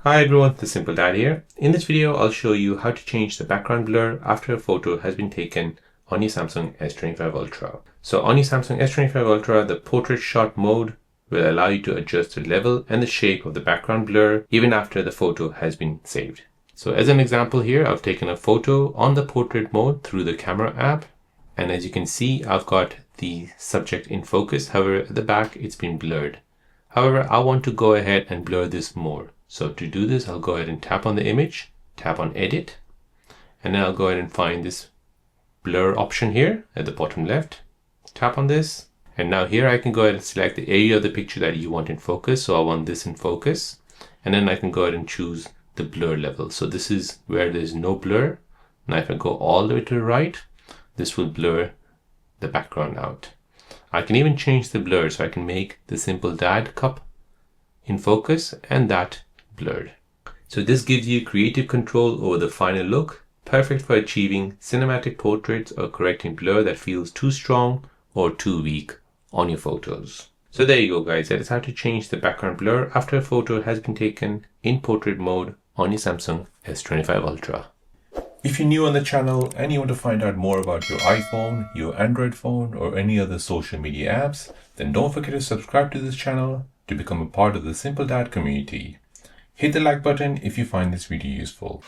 Hi everyone, the Simple Dad here. In this video, I'll show you how to change the background blur after a photo has been taken on your Samsung S25 Ultra. So on your Samsung S25 Ultra, the portrait shot mode will allow you to adjust the level and the shape of the background blur even after the photo has been saved. So as an example here, I've taken a photo on the portrait mode through the camera app. And as you can see, I've got the subject in focus. However, at the back, it's been blurred. However, I want to go ahead and blur this more. So to do this, I'll go ahead and tap on the image, tap on edit, and then I'll go ahead and find this blur option here at the bottom left. Tap on this. And now here I can go ahead and select the area of the picture that you want in focus. So I want this in focus. And then I can go ahead and choose the blur level. So this is where there's no blur. Now if I go all the way to the right, this will blur the background out. I can even change the blur, so I can make the Simple Dad cup in focus and that blurred. So this gives you creative control over the final look, perfect for achieving cinematic portraits or correcting blur that feels too strong or too weak on your photos. So there you go guys, that is how to change the background blur after a photo has been taken in portrait mode on your Samsung S25 Ultra. If you're new on the channel and you want to find out more about your iPhone, your Android phone, or any other social media apps, then don't forget to subscribe to this channel to become a part of the Simple Dad community. Hit the like button if you find this video useful.